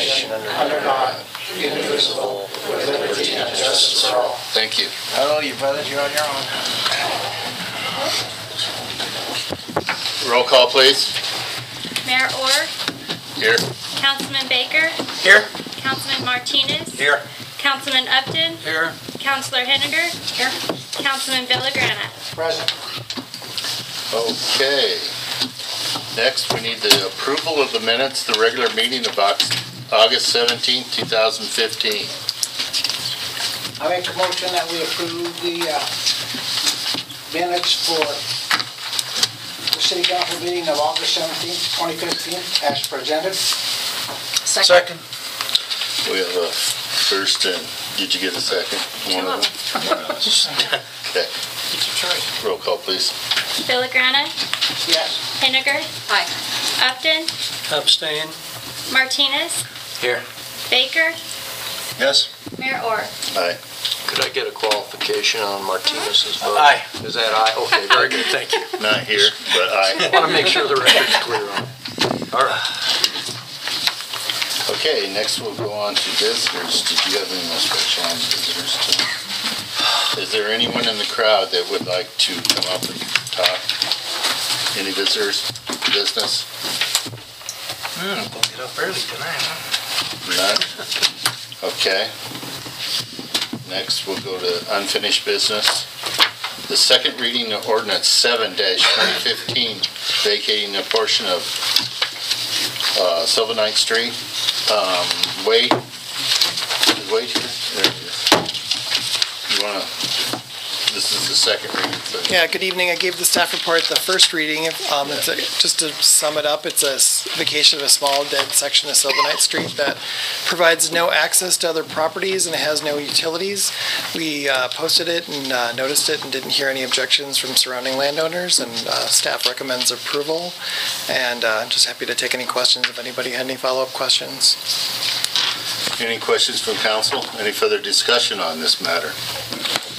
nation under God, indivisible, with liberty and justice for all. Thank you. Hello, you brothers, you're on your own. Roll call, please. Mayor Orr, Here. Councilman Baker, Here. Councilman Martinez, Here. Councilman Upton, Here. Councilor Henniger, here, Councilman Villagrana. Present. Okay. Next, we need the approval of the minutes, the regular meeting of August 17th, 2015. I make a motion that we approve the minutes for the City Council meeting of August 17th, 2015, as presented. Second. We have a first and, did you get a second? One of them? Okay. It's your choice. Roll call, please. Villagrana, Yes. Henniger, Aye. Upton, Abstain. Martinez, Here. Baker, Yes. Mayor Orr. Aye. Could I get a qualification on Martinez's vote? Aye. Is that aye? Okay, very good, thank you. Not here, but aye. I want to make sure the record's clear on it. All right. Okay, next we'll go on to visitors. Did you have any more special on visitors tonight? Is there anyone in the crowd that would like to come up and talk? Any visitors, business? Gonna get up early tonight, huh? None? Okay. Next, we'll go to unfinished business. The second reading of ordinance 7-2015, vacating a portion of Sylvanite Street. Wade here? There it is. You wanna, this is the second reading. So. Yeah, good evening. I gave the staff report the first reading. Just to sum it up, it's a vacation of a small dead section of Sylvanite Street that provides no access to other properties and it has no utilities. We posted it and noticed it and didn't hear any objections from surrounding landowners, and staff recommends approval. And I'm just happy to take any questions if anybody had any follow-up questions. Any questions from council? Any further discussion on this matter?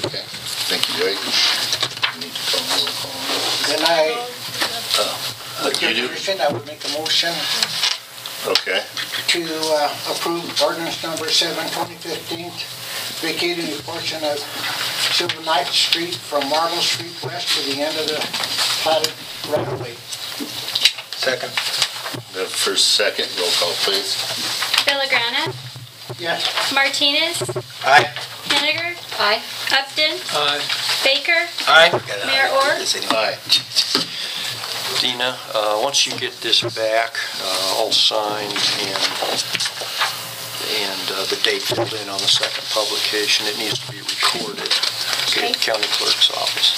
Okay, thank you, Wade. You need to call the roll call. Then I You do? I would make a motion Okay. to approve ordinance number 7/2015, vacating a portion of Sylvanite Street from Marble Street West to the end of the platted right-of-way. Second. The first, second, roll call, please. Villagrana, Yes. Martinez, Aye. Henniger, Aye. Upton, Aye. Baker, Aye. Mayor Orr. Aye. Dina, once you get this back, all signed and the date filled in on the second publication, it needs to be recorded at the county clerk's office.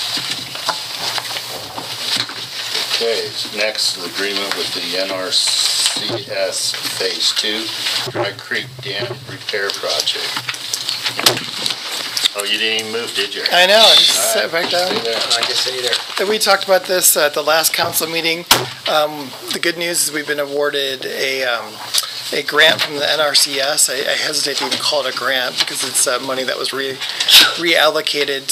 Okay, next, the agreement with the NRCS Phase 2 Dry Creek Dam Repair Project. Oh, you didn't even move, did you? I know, I just sat back down. Stay there. I just say there. We talked about this at the last council meeting. The good news is we've been awarded a grant from the NRCS. I hesitate to even call it a grant because it's money that was reallocated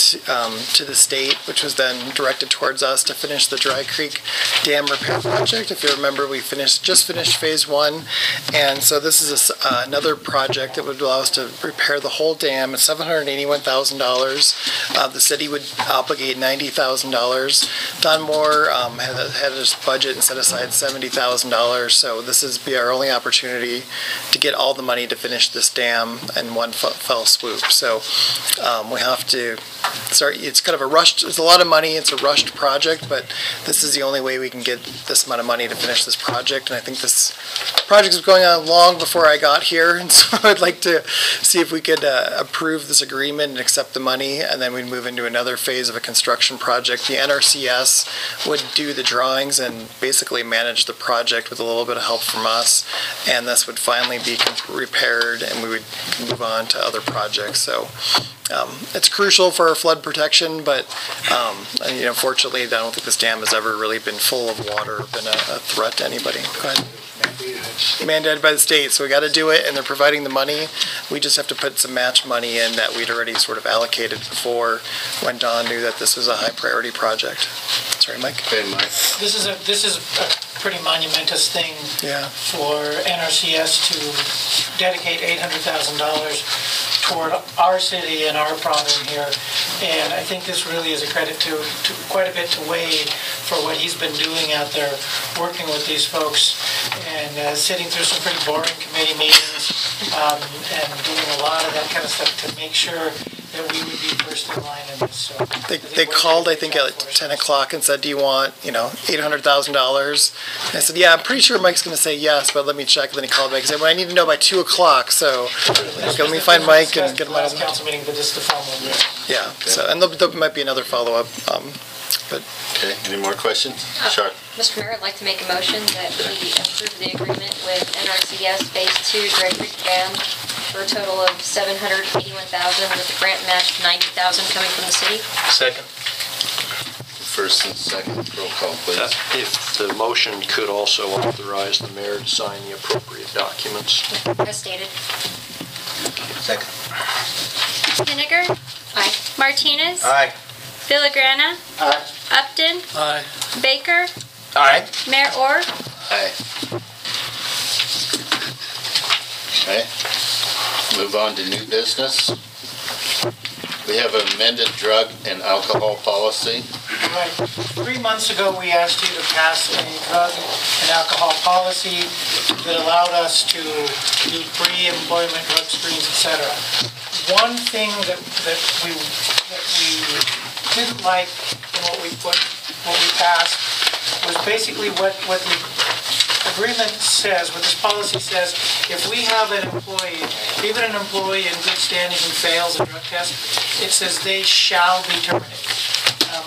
to the state, which was then directed towards us to finish the Dry Creek Dam Repair Project. If you remember, we just finished phase 1, and so this is another project that would allow us to repair the whole dam. It's $781,000. The city would obligate $90,000. Don Moore had his budget and set aside $70,000, so this is be our only opportunity to get all the money to finish this dam in one fell swoop. So we have to start. It's kind of a rushed. It's a lot of money. It's a rushed project, but this is the only way we can get this amount of money to finish this project. And I think this project was going on long before I got here, and so I'd like to see if we could approve this agreement and accept the money, and then we'd move into another phase of a construction project. The NRCS would do the drawings and basically manage the project with a little bit of help from us, and this would finally be repaired, and we would move on to other projects. So it's crucial for our flood protection, but fortunately, I don't think this dam has ever really been full of water or been a threat to anybody. Go ahead. Mandated by the state, so we got to do it, and they're providing the money. We just have to put some match money in that we'd already sort of allocated before, when Don knew that this was a high priority project. That's Sorry, Mike. Okay, Mike. This is a pretty monumentous thing Yeah. for NRCS to dedicate $800,000 toward our city and our problem here. And I think this really is a credit to quite a bit to Wade for what he's been doing out there, working with these folks and sitting through some pretty boring committee meetings and doing a lot of that kind of stuff to make sure that we would be first in line in this. So They called, I think, at 10 o'clock and said, do you want, $800,000? And I said, yeah, I'm pretty sure Mike's going to say yes, but let me check. And then he called back and said, well, I need to know by 2 o'clock. So let me find Mike and get him out of last council meeting, but this is the final one. Yeah, so, and there might be another follow-up, but. Okay, any more questions? Sure. Mr. Mayor, I'd like to make a motion that we approve the agreement with NRCS Phase 2 Gregory Dam for a total of $781,000 with the grant match of $90,000 coming from the city. Second. First and second, roll call, please. If the motion could also authorize the mayor to sign the appropriate documents. As stated. Second. Henniger. Aye. Martinez. Aye. Villagrana. Aye. Upton. Aye. Baker. Aye. Mayor Orr. Aye. Okay, move on to new business. We have amended drug and alcohol policy. Right. 3 months ago, we asked you to pass a drug and alcohol policy that allowed us to do pre-employment drug screens, etc. One thing that we didn't like in what we passed was basically what the agreement says, what this policy says. If we have an employee, even an employee in good standing who fails a drug test, it says they shall be terminated.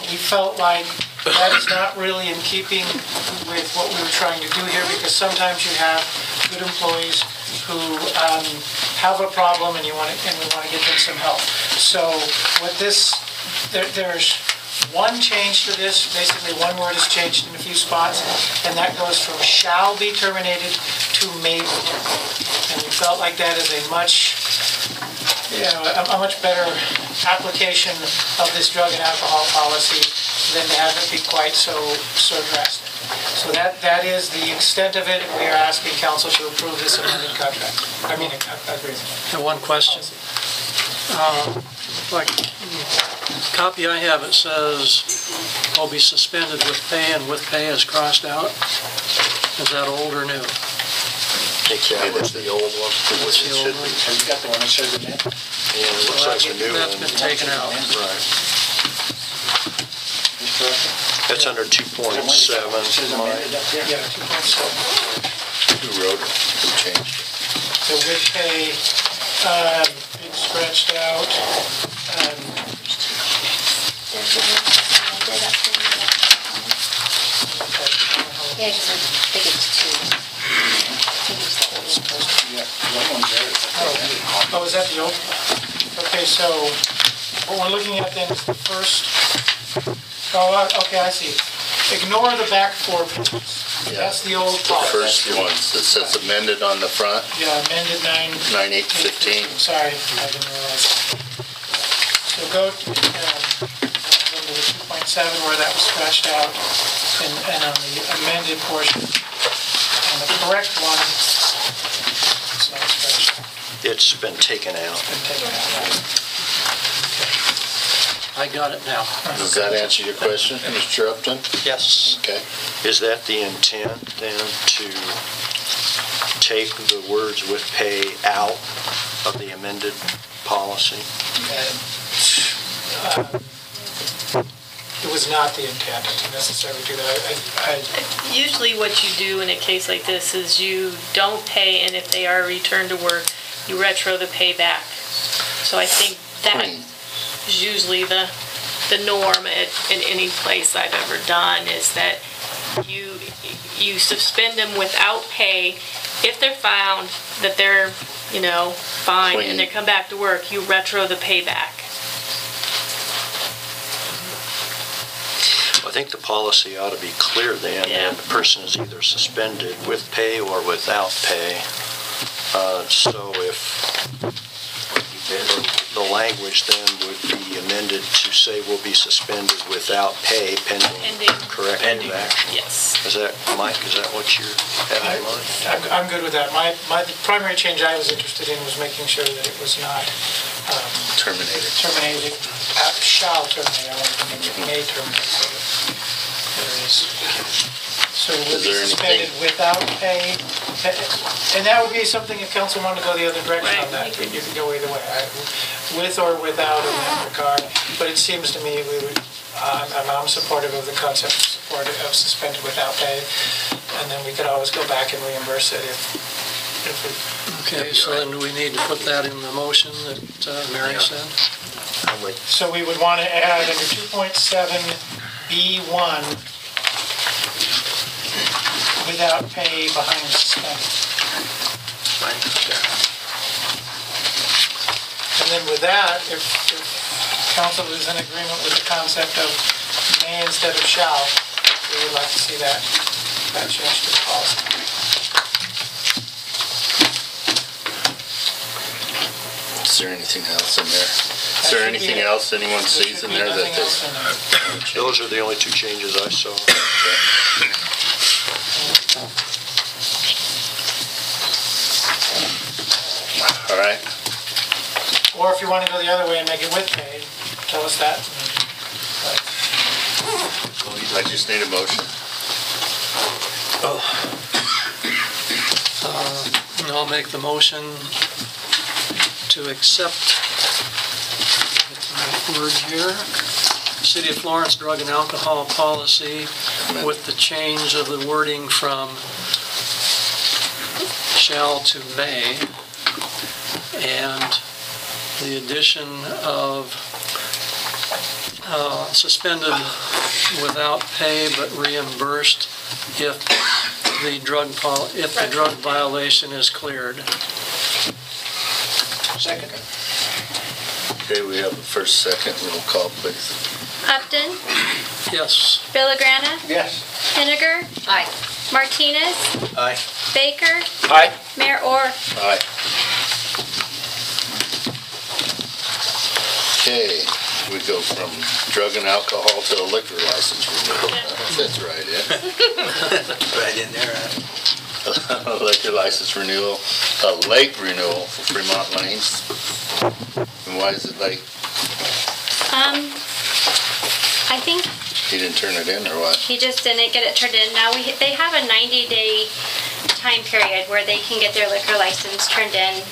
We felt like that is not really in keeping with what we were trying to do here, because sometimes you have good employees who have a problem and we want to get them some help. So with this, there's one change to this. Basically, one word is changed in a few spots, and that goes from shall be terminated to may be terminated. And we felt like that is a much better application of this drug and alcohol policy than to have it be quite so drastic. So that is the extent of it. We are asking council to approve this amended contract. Agreement. And one question. Like the copy I have, it says will be suspended with pay, and with pay is crossed out. Is that old or new? I think that was the old one. What's the old one? Have you got the one that says amended? Yeah, it looks like the new one. That's been taken out. Right. That's under 2.7. It says amended up there. Yeah, 2.7. Who wrote it? Who changed it? So with pay, big scratched out. Yeah, because I think it's 2. Yeah, that one's there. Oh, is that the old? Okay, so what we're looking at then is the first. Oh, okay, I see. Ignore the back 4 pages. That's the old The policy. first ones, it says amended on the front, Yeah, amended 9/8/15. Sorry, I didn't realize. So go to the 2.7 where that was scratched out, and on the amended portion, on the correct one, it's not scratched out. It's been taken out. It's been taken out. I got it now. Does that answer your question, Mr. Upton? Yes. Okay. Is that the intent then, to take the words with pay out of the amended policy? It was not the intent to necessarily do that. Usually what you do in a case like this is you don't pay, and if they are returned to work, you retro the pay back. So I think that is usually the norm in any place I've ever done, is that you suspend them without pay. If they're found that they're, fine Clean. and they come back to work, you retro the pay back. I think the policy ought to be clear then, Yeah. and the person is either suspended with pay or without pay. So if the language language then would be amended to say will be suspended without pay pending Pending. corrective action. Yes. Is that, Mike, is that what you're having in mind? I'm good with that. The primary change I was interested in was making sure that it was not Terminated. terminated, shall terminate, I wanted to make it may terminate, so that there is. So it would Is be there suspended anything- without pay, and that would be something if council wanted to go the other direction on Right, that, you could go either way, with or without in that regard, but it seems to me we would, I'm supportive of the concept, supportive of suspended without pay, and then we could always go back and reimburse it if we. Okay, so then we need to put that in the motion that Mary said. So we would want to add under 2.7B1, without pay behind suspended. And then with that, if council is in agreement with the concept of may instead of shall, we would like to see that changed to the policy. Is there anything else in there? Is there anything else anyone sees in there that Nothing else in there. Those are the only two changes I saw. All right, Or if you want to go the other way and make it with pay, tell us that. I just need a motion. And I'll make the motion to accept, get the right word here, City of Florence drug and alcohol policy with the change of the wording from shall to may, and the addition of suspended without pay but reimbursed if the drug violation is cleared. Second. Okay, we have a first, second, roll call, please. Upton, Yes. Villagrana, Yes. Henniger, Aye. Martinez, Aye. Baker, Aye. Mayor Orr. Aye. Okay, we go from drug and alcohol to a liquor license renewal. That's right, yeah. Right in there, huh? Liquor license renewal, a late renewal for Fremont Lanes. And why is it late? I think He didn't turn it in or what? he just didn't get it turned in. Now they have a 90-day time period where they can get their liquor license turned in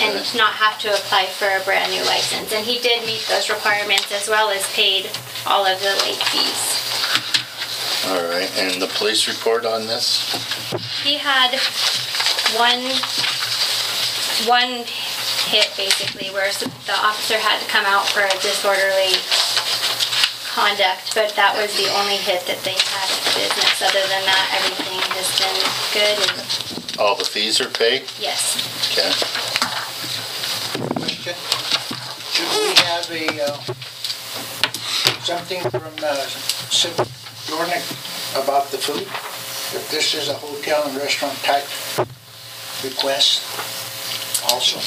and not have to apply for a brand new license. And he did meet those requirements as well as paid all of the late fees. All right, and the police report on this? He had one hit basically where the officer had to come out for a disorderly conduct, but that was the only hit that they had at the business. Other than that, everything has been good and All the fees are paid? yes. Okay. Question. Should we have something from Dornick about the food? If this is a hotel and restaurant type request also?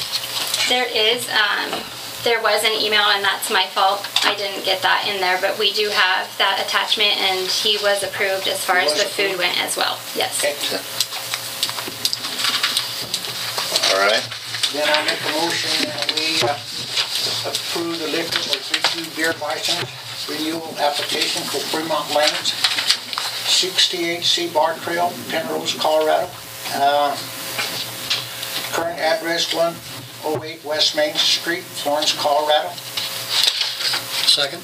There was an email, and that's my fault. I didn't get that in there, but we do have that attachment, and he was approved as far as the food went as well. Yes. Okay. All right. Then I make a motion that we approve the liquor or 3-2 beer license renewal application for Fremont Lanes, 68C Bar Trail, Penrose, Colorado. Current address 108 West Main Street, Florence, Colorado. Second?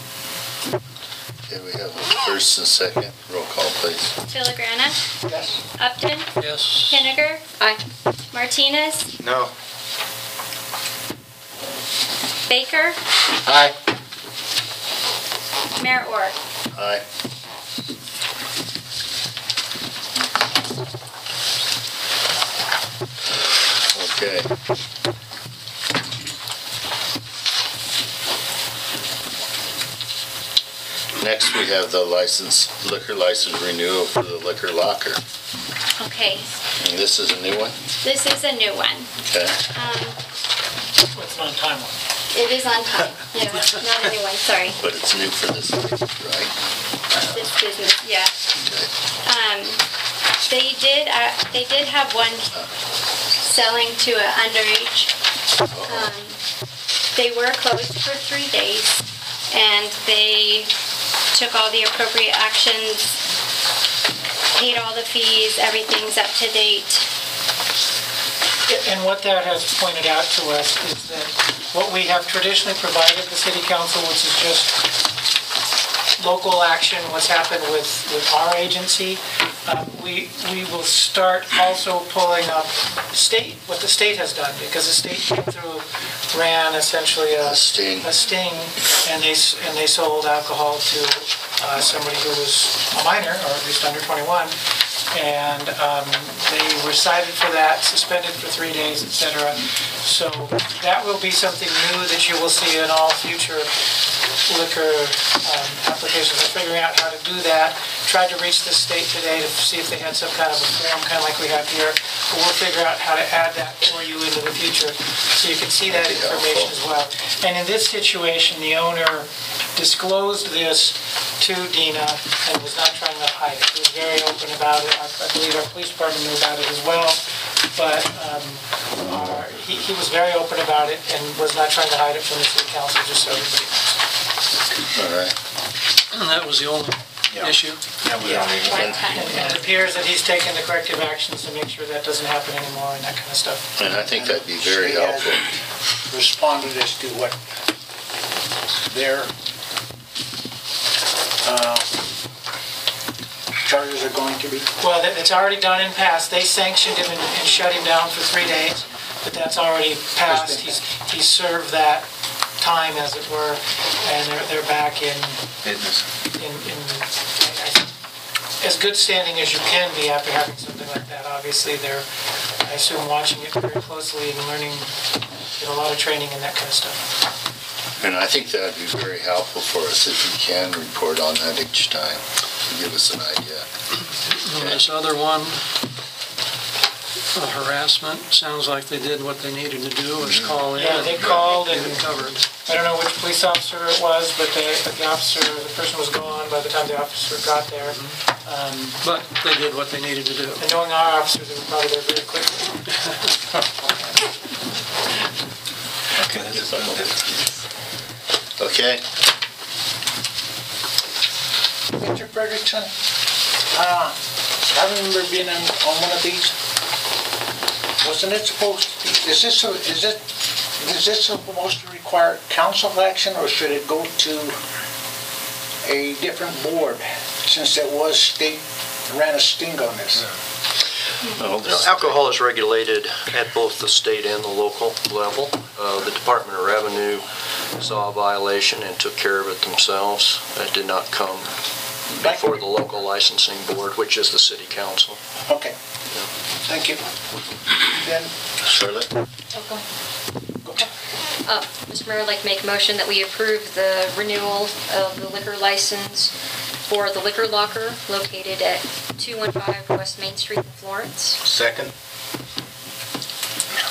Okay, we have a first and second. Roll call, please. Villagrana, Yes. Upton, Yes. Henniger, Aye. Martinez, No. Baker, Aye. Mayor Orr. Aye. Okay. Next, we have the liquor license renewal for the liquor locker. Okay, And this is a new one? this is a new one. Okay. It's an on-time one. It is on time. Yeah, not a new one, sorry. But it's new for this week, right? This business, yeah. Okay. They did have one selling to an underage. They were closed for 3 days, and they took all the appropriate actions, paid all the fees, everything's up to date. And what that has pointed out to us is that what we have traditionally provided the city council, which is just local action, what's happened with our agency, we will start also pulling up what the state has done, because the state came through, ran essentially a sting, and they sold alcohol to somebody who was a minor, or at least under 21, and they were cited for that, suspended for 3 days, etc. So that will be something new that you will see in all future liquor applications. They're figuring out how to do that. Tried to reach the state today to see if they had some kind of a form, kind of like we have here. But we'll figure out how to add that for you into the future, so you can see that information as well. And in this situation, the owner disclosed this to Dina and was not trying to hide it. He was very open about it. I believe our police department knew about it as well. But he was very open about it and was not trying to hide it from the city council, just so everybody knows. All right. And that was the only issue? And it appears that he's taken the corrective actions to make sure that doesn't happen anymore and that kind of stuff. And I think that'd be very helpful. Responded as to what their charges are going to be. Well, it's already done and passed. They sanctioned him and shut him down for 3 days, but that's already passed. He's served that time, as it were, and they're back in business. In as good standing as you can be after having something like that. Obviously, they're, I assume, watching it very closely and learning, a lot of training and that kind of stuff. And I think that'd be very helpful for us if you can report on that each time, to give us an idea. And this other one, harassment, sounds like they did what they needed to do, was call in. Yeah, they called and covered. I don't know which police officer it was, but the person was gone by the time the officer got there. But they did what they needed to do. And knowing our officers, they were probably there very quickly. Okay. Mr. Frederickson, I remember being on one of these. Wasn't it supposed to be, is this supposed to require council action, or should it go to a different board, since it was state ran a sting on this? Alcohol is regulated at both the state and the local level. The Department of Revenue saw a violation and took care of it themselves. That did not come before the local licensing board, which is the city council. Okay. Thank you. Then, Charlotte? go. Mr. Mayor, I'd like to make a motion that we approve the renewal of the liquor license for the liquor locker located at 215 West Main Street in Florence. Second.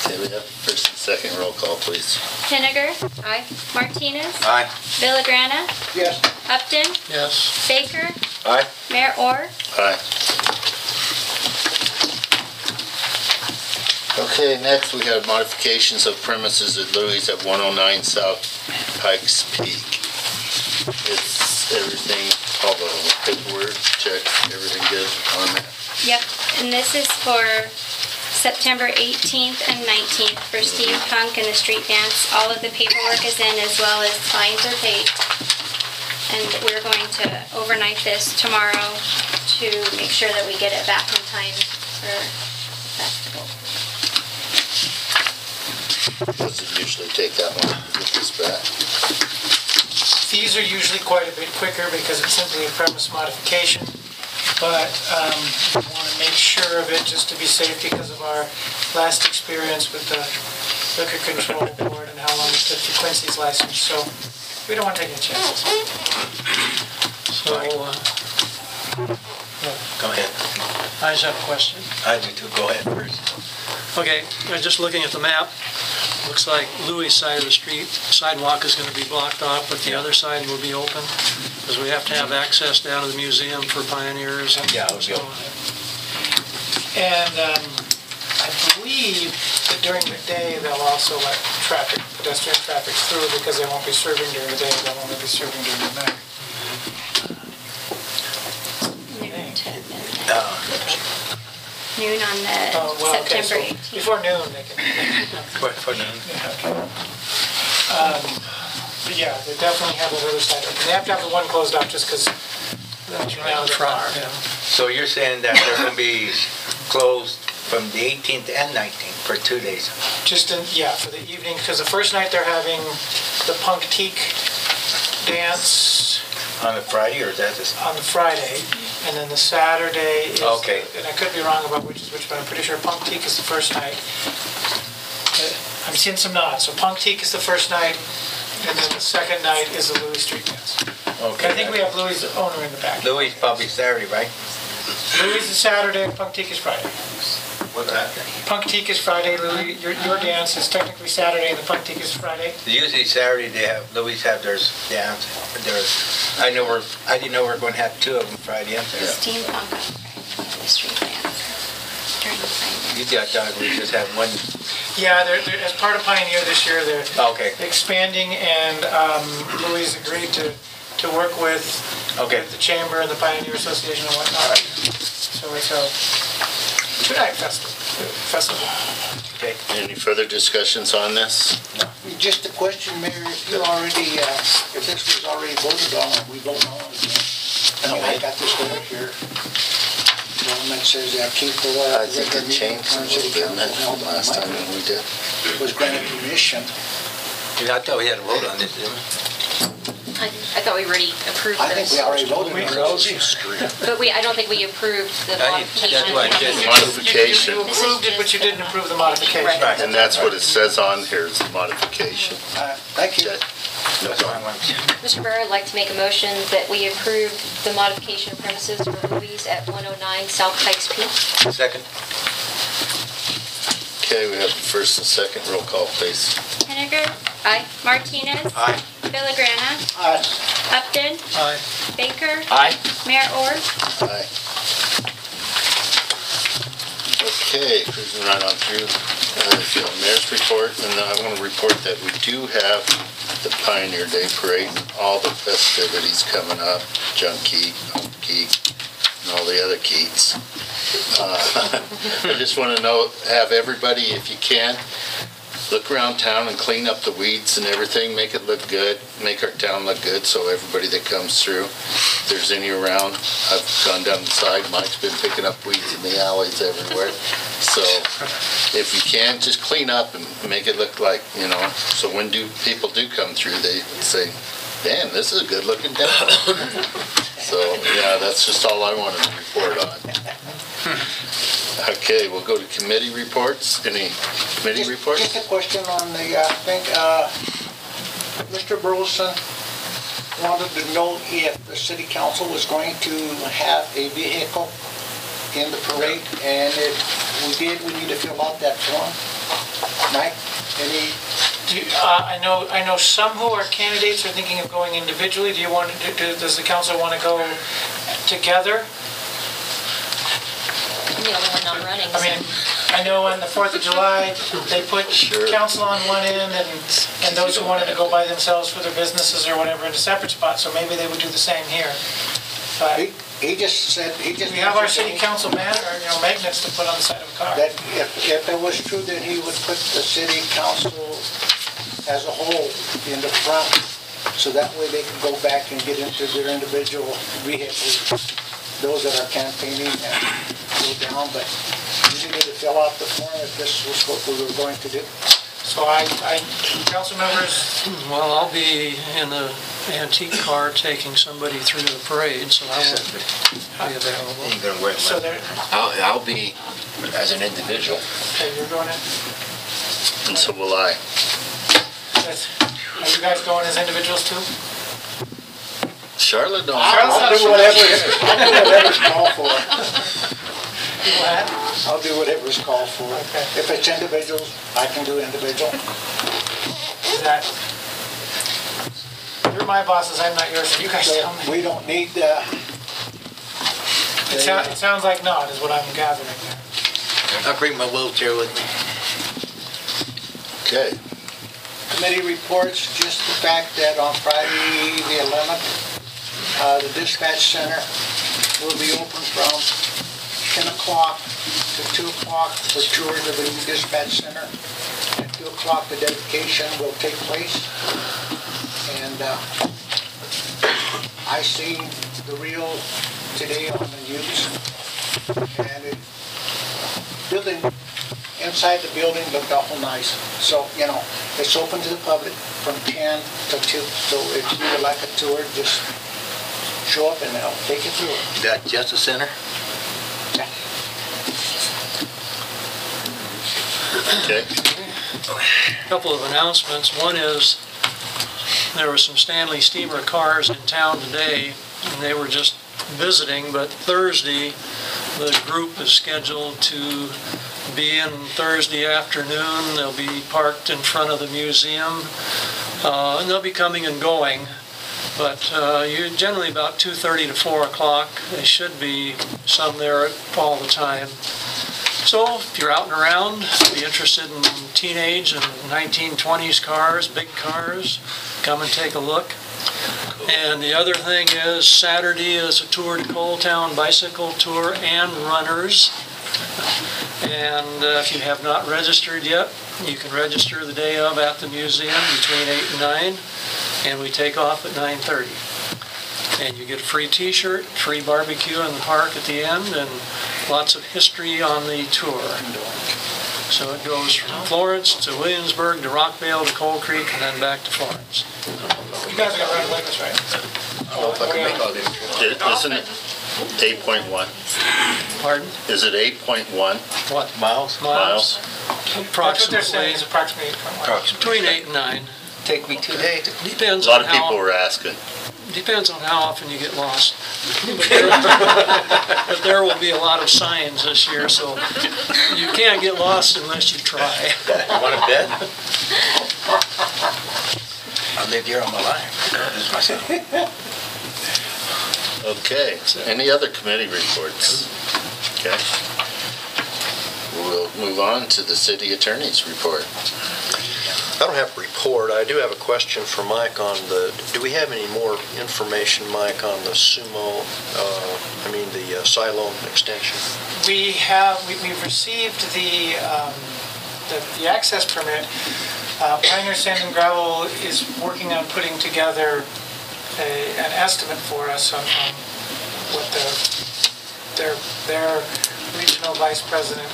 Okay, we have first and second. Roll call, please. Henniger. Aye. Martinez. Aye. Villagrana. Yes. Upton. Yes. Baker. Aye. Mayor Orr. Aye. Okay, next we have modifications of premises at Louis at 109 South Pikes Peak. It's everything, all the paperwork, check, everything good on that? Yep, and this is for September 18th and 19th for steampunk and the street dance. All of the paperwork is in, as well as fines are paid. And we're going to overnight this tomorrow to make sure that we get it back in time for the festival. Does it usually take that long to get this back? Fees are usually quite a bit quicker because it's simply a premise modification, but we want to make sure of it just to be safe because of our last experience with the Liquor Control Board and how long it took for Quincy's license, so we don't want to take any chances. So, Go ahead. I just have a question. I do too. Go ahead first. Okay, just looking at the map, Looks like Louis' side of the street, sidewalk is gonna be blocked off, but the other side will be open, because we have to have access down to the museum for pioneers and Yeah, it was so good. on. And I believe that during the day, they'll also let pedestrian traffic through because they won't be serving during the day, they'll only be serving during the night. Noon on the Oh, well, okay, September so 18th. before noon, they can. For noon. But yeah, they definitely have that other side. They have to have the one closed off just because that's right out of the car. Yeah. So you're saying that they're going to be closed from the 18th and 19th for 2 days? Just in, yeah, for the evening, because the first night they're having the punk teak dance On a Friday, or is that this? on the Friday, and then the Saturday is, Okay. and I could be wrong about which is which, but I'm pretty sure punk teak is the first night. I'm seeing some nods. So punk teak is the first night, and then the second night is the Louis Street dance. Okay. I think we have Louis' the owner in the back. Louis probably Saturday, right? Louis is Saturday, punk teak is Friday. What's that? Punk teak is Friday, Louis, your dance is technically Saturday, and the punk teak is Friday. Usually Saturday they have, Louis have theirs dance. I didn't know we were going to have two of them Friday and Saturday. Steampunk on Friday, the street dance during the Friday. Usually I thought we just had one. Yeah, they're, as part of Pioneer this year, they're Okay. expanding, and Louis agreed to work with Okay. the Chamber and the Pioneer Association and whatnot. So it's a two-night festival. Okay. Any further discussions on this? Just a question, Mayor, if you already, if this was already voted on, we vote on it again. I mean, I got this letter here. One that says that keep the law. I think it changed a little bit, didn't it, the last time when we did? Was granted permission. Yeah, I thought we had a vote on this, didn't we? I thought we already approved I think this. we already voted on it. But I don't think we approved the I- modification. that's what I did. Modification. You approved it, but you didn't approve the modification. Right. And that's what it says on here is the modification. Thank you. No problem. Mr. Burr, I'd like to make a motion that we approve the modification of premises for Louis at 109 South Pikes Peak. Second. Okay, we have the first and second roll call, please. Henniger, Aye. Martinez, Aye. Villagrana, Upton, Aye. Baker, Aye. Mayor Orr. Aye. Okay, cruising right on through the mayor's report, and I want to report that we do have the Pioneer Day Parade, and all the festivities coming up, Junkie, Geek, and all the other geeks. I just want to have everybody, if you can, look around town and clean up the weeds and everything, make it look good, make our town look good, so everybody that comes through, if there's any around, I've gone down the side, Mike's been picking up weeds in the alleys everywhere. So if you can, just clean up and make it look like, so when people do come through, they say, damn, this is a good looking town. So, yeah, that's just all I wanted to report on. Okay, we'll go to committee reports. Any committee reports? Just a question on the, I think, Mr. Burleson wanted to know if the city council was going to have a vehicle in the parade, and if we did, we need to fill out that form. Mike, any? I know some who are candidates are thinking of going individually. Do you want to, does the council want to go together? I'm the only one not running. I mean, I know on the 4th of July, they put council on one end and those who wanted to go by themselves for their businesses or whatever in a separate spot, so maybe they would do the same here. But He just said, we have our city council banner, magnets to put on the side of a car. that if it was true, then he would put the city council as a whole in the front, so that way they could go back and get into their individual vehicles, those that are campaigning and go down, but you needed to fill out the form if this was what we were going to do. So council members, Well, I'll be in the antique car taking somebody through the parade, so I won't be available. Ain't gonna wear so them. they're, I'll be as an individual. okay, you're going in. And so will I. Are you guys going as individuals too? Charlotte don't. I'll do whatever it's called for. Go ahead. I'll do whatever's called for. Okay. If it's individuals, I can do individual. Is that, you're my bosses, I'm not yours, so you guys tell me. We don't need, It sounds like not, is what I'm gathering there. I'll bring my wheelchair with me. Okay. committee reports, just the fact that on Friday the 11th, the dispatch center will be open from 10 o'clock to 2 o'clock for tours of the new dispatch center. At 2 o'clock, the dedication will take place. And I seen the reel today on the news, and it, building, inside the building looked awful nice. So, you know, it's open to the public from 10 to 2. So if you would like a tour, just show up and they'll take you through it. That Justice Center? Yeah. Okay. Couple of announcements. One is there were some Stanley Steamer cars in town today, and they were just visiting, but Thursday the group is scheduled to be in Thursday afternoon. They'll be parked in front of the museum, and they'll be coming and going, but you generally about 2:30 to 4 o'clock. They should be some there all the time. So if you're out and around, be interested in teenage and 1920s cars, big cars, come and take a look. And the other thing is Saturday is a tour to Coal Town, bicycle tour and runners. And if you have not registered yet, you can register the day of at the museum between 8 and 9, and we take off at 9:30. And you get a free t-shirt, free barbecue in the park at the end, and lots of history on the tour. So it goes from Florence to Williamsburg to Rockville to Coal Creek and then back to Florence. You guys are gonna run like this, right? Oh, if I can make all the Isn't it 8.1? Pardon? Is it 8.1 What? miles? miles? That's what they're saying, is Approximately approximately 8.1. between 8 and 9. Take me 2 days. Depends A lot on of people how, were asking. depends on how often you get lost. But there will be a lot of signs this year, so you can't get lost unless you try. You want a bed? I live here on my life. This is my son. Okay, any other committee reports? Okay. We'll move on to the city attorney's report. I don't have a report. I do have a question for Mike on the, do we have any more information, Mike, on the sumo, the Siloam extension? We've received the access permit. Pioneer Sand and Gravel is working on putting together an estimate for us on what their regional vice president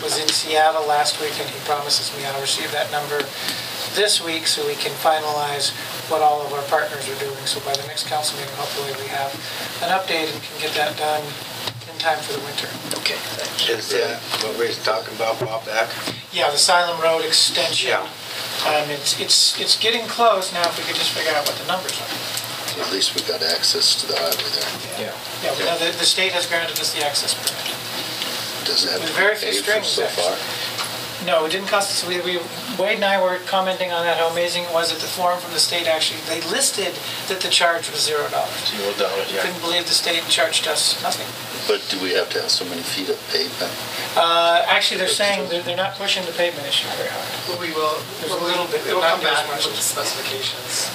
was in Seattle last week, and he promises me I'll receive that number this week so we can finalize what all of our partners are doing. So by the next council meeting, hopefully we have an update and can get that done in time for the winter. Okay, thanks. Is that what we was talking about, Bob, back? Yeah, the Siloam Road extension. Yeah. It's getting close now if we could just figure out what the numbers are. At least we got access to the highway there. Yeah. Yeah, we know the state has granted us the access permit. Does it have With to very be few paid for strings, so far? No, it didn't cost us, Wade and I were commenting on that, how amazing it was that the form from the state actually, they listed that the charge was $0. $0, yeah. Couldn't believe the state charged us nothing. But do we have to have so many feet of pavement? Actually, they're saying they're not pushing the pavement issue very hard. We will, There's a little bit, it'll but not come back as much. with the specifications.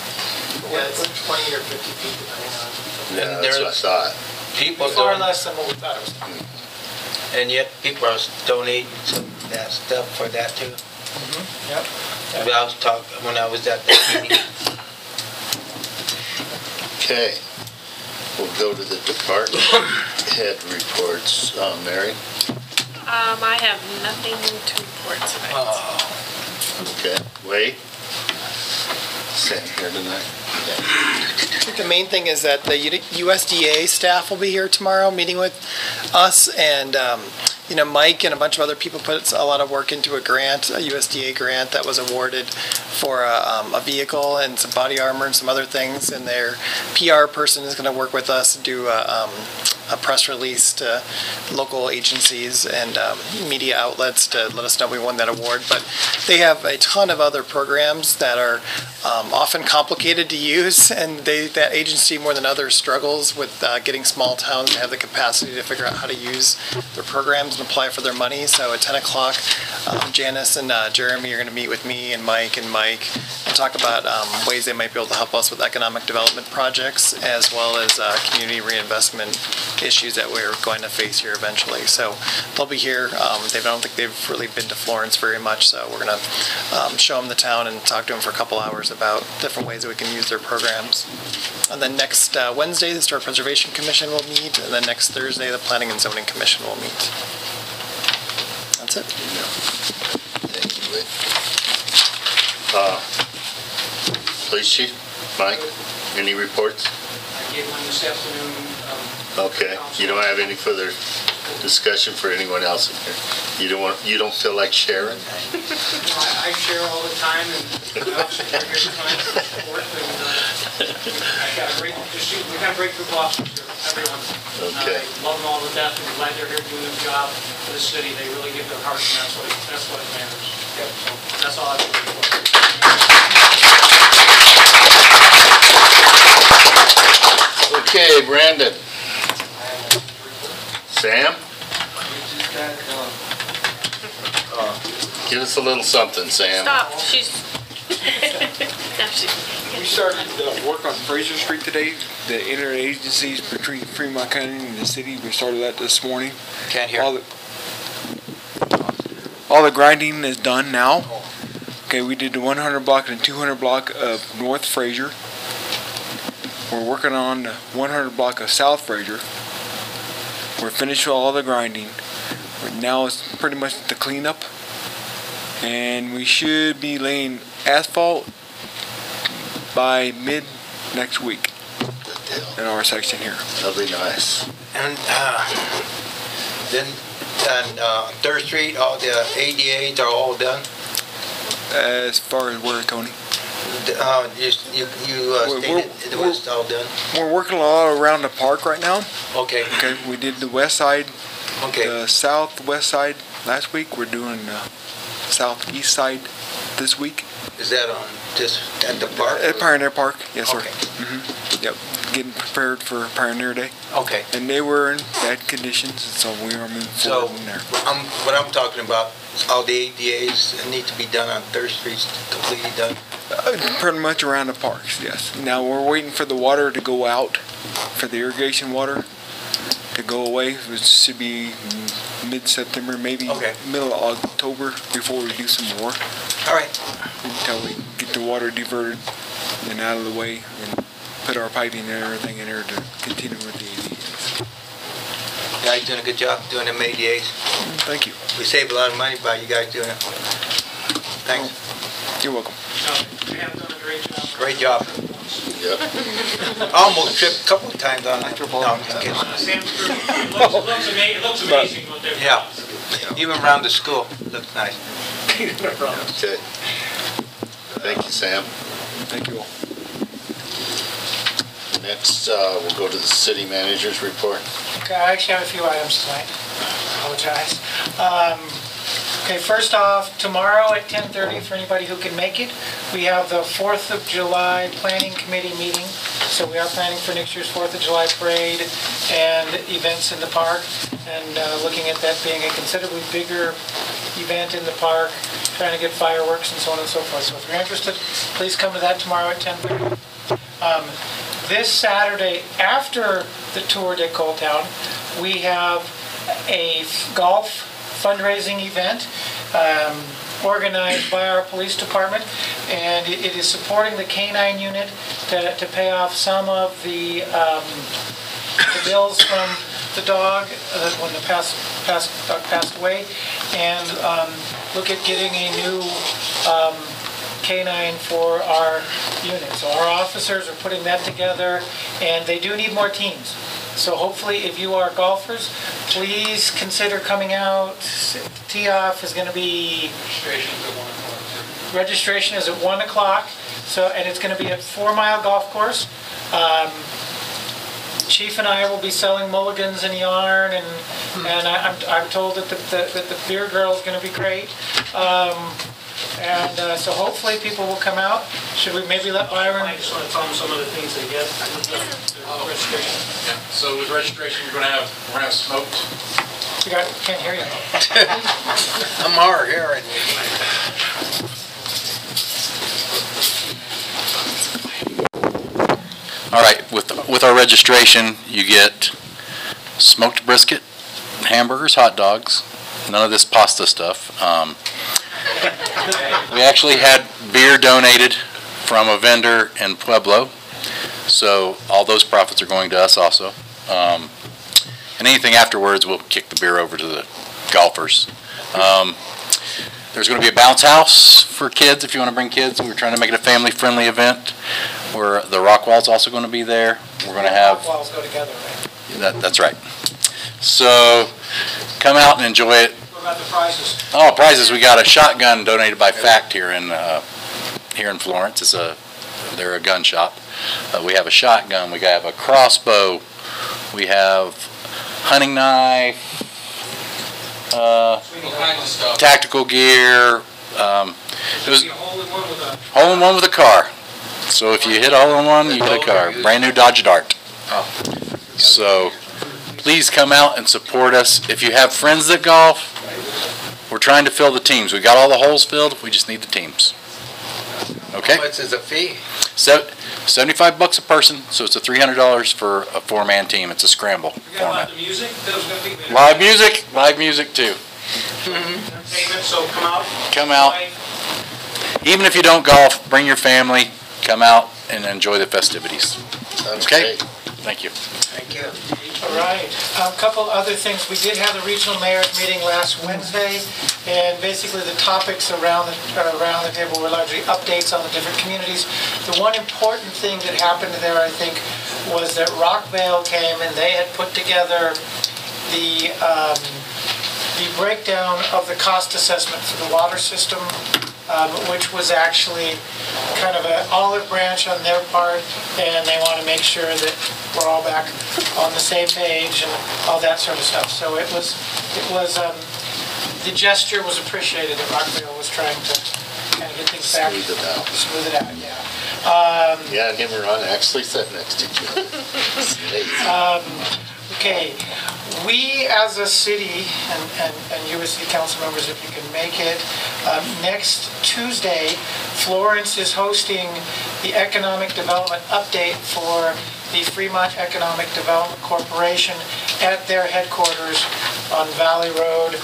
Yeah, it's 20 or 50 feet depending on. Yeah, that's what I thought. People Far don't, less than what we thought it was. and yet people are donating some of that stuff for that too. Yep. When I was at that meeting. Okay, we'll go to the department head reports. Mary? I have nothing to report tonight. Okay, Wade? Sitting here tonight? I think the main thing is that the USDA staff will be here tomorrow meeting with us, and Mike and a bunch of other people put a lot of work into a grant, a USDA grant that was awarded for a vehicle and some body armor and some other things, and their PR person is going to work with us to do a press release to local agencies and media outlets to let us know we won that award. But they have a ton of other programs that are often complicated to use, and that agency more than others struggles with getting small towns to have the capacity to figure out how to use their programs and apply for their money. So at 10 o'clock, Janice and Jeremy are going to meet with me and Mike and talk about ways they might be able to help us with economic development projects, as well as community reinvestment issues that we're going to face here eventually. So they'll be here. I don't think they've really been to Florence very much, so we're going to show them the town and talk to them for a couple hours about different ways that we can use their programs. And then next Wednesday, the Historic Preservation Commission will meet, and then next Thursday, the Planning and Zoning Commission will meet. That's it. Thank you, Lee. Police Chief, Mike, any reports? I gave one this afternoon. Okay, you don't have any further discussion for anyone else in here? You don't feel like sharing? I share all the time, and the officers are here trying to support, and we've got a great group of officers here, everyone. Okay. I love them all to death, and glad they're here doing their job for the city. They really give their hearts, and that's what matters. Yep. So that's all I can do. Okay, Brandon. Sam? Give us a little something, Sam. Stop, she's... No, We started work on Fraser Street today, the interagencies between Fremont County and the city. We started that this morning. Can't hear. All the grinding is done now. Okay, we did the 100 block and 200 block of North Fraser. We're working on the 100 block of South Fraser. We're finished with all the grinding. Now it's pretty much the cleanup. And we should be laying asphalt by mid next week in our section here. That'll be nice. And then on 3rd Street, all the ADAs are all done? As far as where, Tony? You stated it was all done? We're working a lot around the park right now. Okay. Okay, we did the west side, Okay. the southwest side last week. We're doing the southeast side this week. Is that on just at the park? At Pioneer Park, yes, sir. Okay. Yep, getting prepared for Pioneer Day. Okay. And they were in bad conditions, so we are moving So forward in there. what I'm talking about, all the ADAs need to be done on 3rd Street, completely done? Pretty much around the parks, yes. Now we're waiting for the water to go out, for the irrigation water to go away, which should be mid-September, maybe middle of October, before we do some more. All right. Until we get the water diverted and out of the way and put our piping and everything in there to continue with the ADAs. You guys doing a good job doing them ADAs. Thank you. We save a lot of money by you guys doing it. Thanks. You're welcome. You have done a great job. Great job. Yep. Almost tripped a couple of times on that. No, I'm just kidding. Sam's group, it looks amazing what they've done. Yeah. Even around the school, looks nice. Okay. Thank you, Sam. Thank you all. Next, we'll go to the city manager's report. Okay, I actually have a few items tonight. Apologize. Okay, first off, tomorrow at 10:30, for anybody who can make it, we have the 4th of July Planning Committee meeting. So we are planning for next year's 4th of July parade and events in the park, and looking at that being a considerably bigger event in the park, trying to get fireworks and so on and so forth. So if you're interested, please come to that tomorrow at 10:30. This Saturday, after the Tour de Coal Town, we have a golf fundraising event organized by our police department, and it is supporting the K-9 unit to pay off some of the bills from the dog when the dog passed away, and look at getting a new K-9 for our unit. So our officers are putting that together, and they do need more teams. So hopefully, if you are golfers, please consider coming out. Tee-off is going to be... Registration is at 1 o'clock. So, and it's going to be at 4 Mile Golf Course. Chief and I will be selling mulligans and yarn, and I'm told that the beer girl is going to be great. So hopefully people will come out. Should we maybe let Byron? I just want to tell them some of the things they get with the registration. Yeah. So with registration, we're gonna have smoked. Can't hear you. I'm hard hearing. All right. With our registration, you get smoked brisket, hamburgers, hot dogs. None of this pasta stuff. We actually had beer donated from a vendor in Pueblo, so all those profits are going to us also. And anything afterwards, we'll kick the beer over to the golfers. There's going to be a bounce house for kids if you want to bring kids. We're trying to make it a family-friendly event where the rock wall's also going to be there. We're going to have... Rock walls go together, right? That's right. So come out and enjoy it. What about the prizes? Oh, prizes! We got a shotgun donated by Fact here in Florence. They're a gun shop. We have a shotgun. We have a crossbow. We have hunting knife, tactical gear. It was hole-in-one with a car. So if you hit a hole-in-one, you get a car. Brand new Dodge Dart. So please come out and support us. If you have friends that golf, we're trying to fill the teams. We got all the holes filled. We just need the teams. Okay? How much is a fee? $75 a person, so it's $300 for a 4-man team. It's a scramble format. Music? Live music too. Entertainment, so Come out. Even if you don't golf, bring your family. Come out and enjoy the festivities. Okay? Thank you. Thank you. All right. A couple other things. We did have the regional mayor's meeting last Wednesday, and basically the topics around the table were largely updates on the different communities. The one important thing that happened there, I think, was that Rockvale came and they had put together the breakdown of the cost assessment for the water system, which was actually kind of an olive branch on their part, and they want to make sure that we're all back on the same page and all that sort of stuff. So it was the gesture was appreciated that Rockvale was trying to kind of get things back. Smooth it out, yeah. Yeah, him and Ron actually sat next to each other. Okay, we as a city, and you as city council members, if you can make it, next Tuesday, Florence is hosting the economic development update for the Fremont Economic Development Corporation at their headquarters on Valley Road,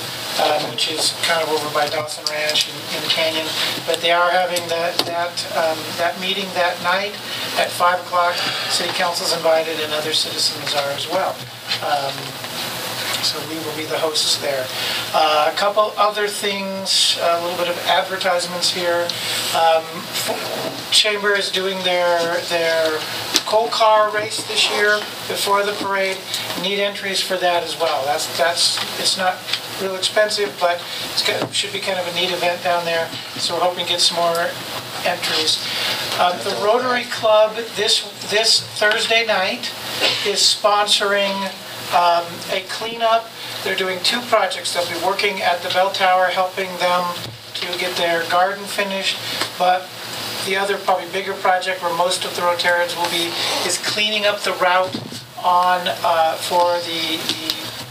which is kind of over by Dawson Ranch in the canyon. But they are having that meeting that night at 5 o'clock. City council's invited and other citizens are as well. So we will be the hosts there. A couple other things, a little bit of advertisements here. Chamber is doing their coal car race this year before the parade. Need entries for that as well. It's not real expensive, but it should be kind of a neat event down there. So we're hoping to get some more entries. The Rotary Club this Thursday night is sponsoring a cleanup. They're doing 2 projects. They'll be working at the bell tower, helping them to get their garden finished. But the other, probably bigger project where most of the Rotarians will be is cleaning up the route on for the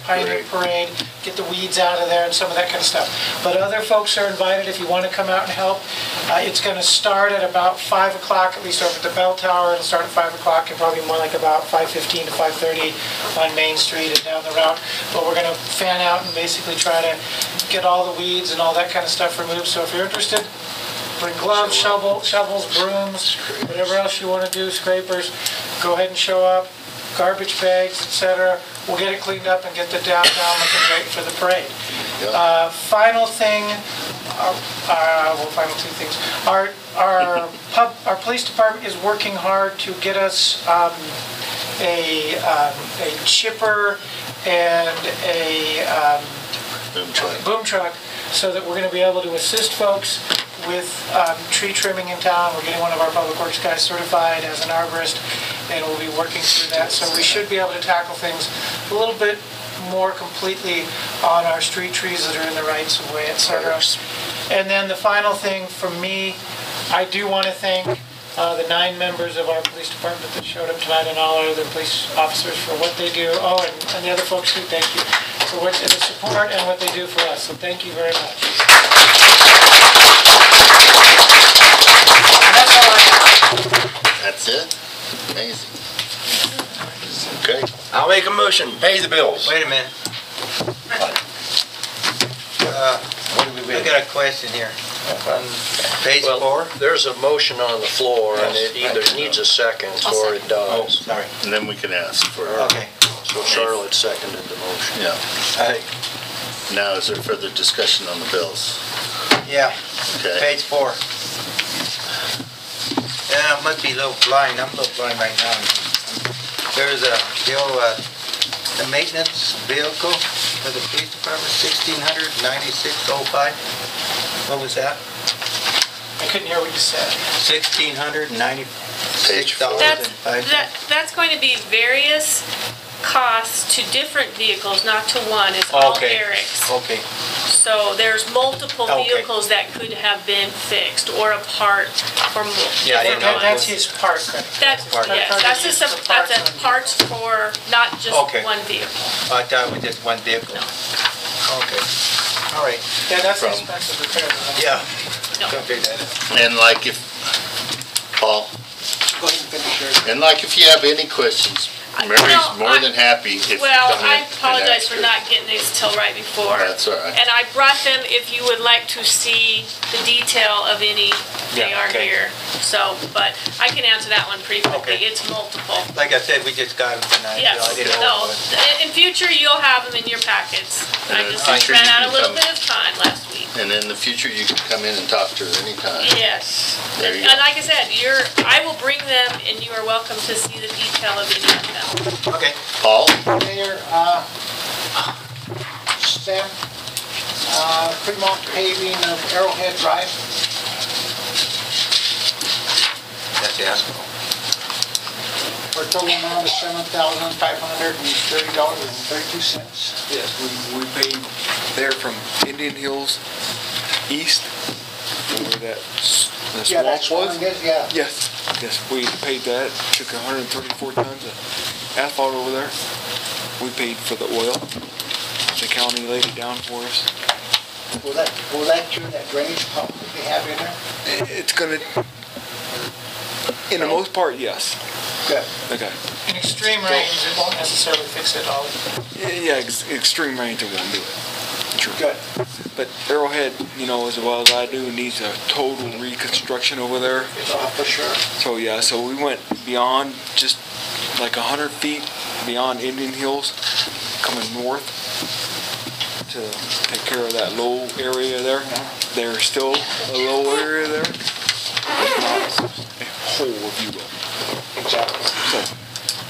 Pioneer Parade, get the weeds out of there and some of that kind of stuff. But other folks are invited if you want to come out and help. It's going to start at about 5 o'clock, at least over at the bell tower. It'll start at 5 o'clock and probably more like about 5:15 to 5:30 on Main Street and down the route. But we're going to fan out and basically try to get all the weeds and all that kind of stuff removed. So if you're interested, bring gloves, shovels, brooms, whatever else you want to do, scrapers, go ahead and show up. Garbage bags, etc. We'll get it cleaned up and get the downtown looking great for the parade. Final thing, final 2 things. Our police department is working hard to get us a chipper and a boom truck so that we're going to be able to assist folks with tree trimming in town. We're getting one of our public works guys certified as an arborist, and we'll be working through that. So we should be able to tackle things a little bit more completely on our street trees that are in the rights of way, etc. And then the final thing for me, I do want to thank the 9 members of our police department that showed up tonight and all our other police officers for what they do. Oh, and the other folks too, thank you for what, the support and what they do for us. So thank you very much. And that's all I have. That's it? Amazing. Okay. I'll make a motion, pay the bills. Wait a minute. I got a question here. On page Well, 4? there's a motion on the floor, and it Yes. either needs a second or it Oh, does. sorry. And then we can ask for, Okay. So Charlotte seconded the motion. yeah. Now, is there further discussion on the bills? Yeah, Okay. page 4. Yeah, I must be a little blind. I'm a little blind right now. There's a bill, the maintenance vehicle for the police department, $1,696.05. What was that? I couldn't hear what you said. $1,696.05. That's going to be various costs to different vehicles, not to one. It's all Okay. Eric's. Okay. So there's multiple Okay. vehicles that could have been fixed or a part for more. Yeah, I didn't know. That's his part credit. That's, Part. yes, that's just That's that's a parts for not just Okay. one vehicle. I thought it was just one vehicle. No. Okay. All right. Yeah, that's From- expensive repairs. Yeah. No. Don't figure that out. And like if, Paul, Go ahead and finish yours. and like if you have any questions, Mary's more than happy if you Well, come in I and apologize ask for her. not getting these till right before. That's all right. And I brought them if you would like to see the detail of any, they Yeah, are okay. here. So, but I can answer that one pretty quickly. Okay. It's multiple. Like I said, we just got them tonight. Yes, so I didn't no, know. in future, you'll have them in your packets. I And in just the future, ran you out a can little come- bit of time last week. And in the future, you can come in and talk to her anytime. Yes. There you And go. like I said, I will bring them and you are welcome to see the detail of any of them. Okay. Paul? Mayor, Sam, Fremont paving of Arrowhead Drive, That's the asphalt. for a total amount of $7,530.32. Yes, we paid there from Indian Hills east, where that the Yeah, that's swamp what was. it is, yeah. Yes, we paid that, took 134 tons of asphalt over there. We paid for the oil. The county laid it down for us. Will that cure that drainage problem that they have in there? It's gonna, in the most part, yes. Good. Okay. In extreme rains, it won't necessarily fix it all. Yeah, extreme rains it won't do it. True. Good. But Arrowhead, as well as I do, needs a total reconstruction over there. For sure. So yeah, so we went beyond just like 100 feet beyond Indian Hills, coming north to take care of that low area there. There's still a low area there, but not a hole, if you will. Exactly. So,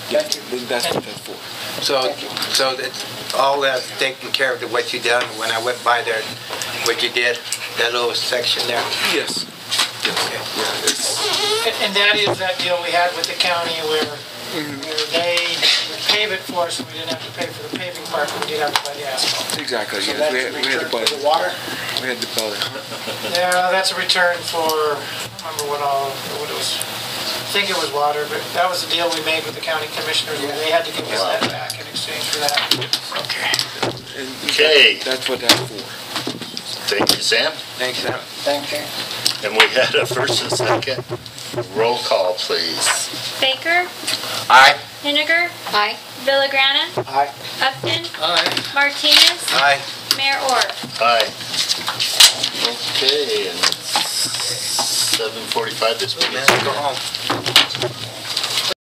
yeah, that's what that's for. So it's all that's taken care of, what you done when I went by there, what you did, that little section there? Yes. Okay. And that is that deal we had with the county where they would pave it for us, and we didn't have to pay for the paving part, but we did have to buy the asphalt. Exactly, So yes. that's We had to return buy for the water? We had to buy it. Yeah, that's a return for, I don't remember what it was. I think it was water, but that was the deal we made with the county commissioners, where they had to give us that back in exchange for that. Okay. Okay. That's what that's for. Thank you, Sam. Thanks, Sam. Thank you. And we had a first and second. Roll call, please. Baker, Aye. Henniger. Aye. Villagrana. Aye. Upton. Aye. Martinez. Aye. Mayor Orr. Aye. Okay, and it's 7:45 this Man, meeting. go home.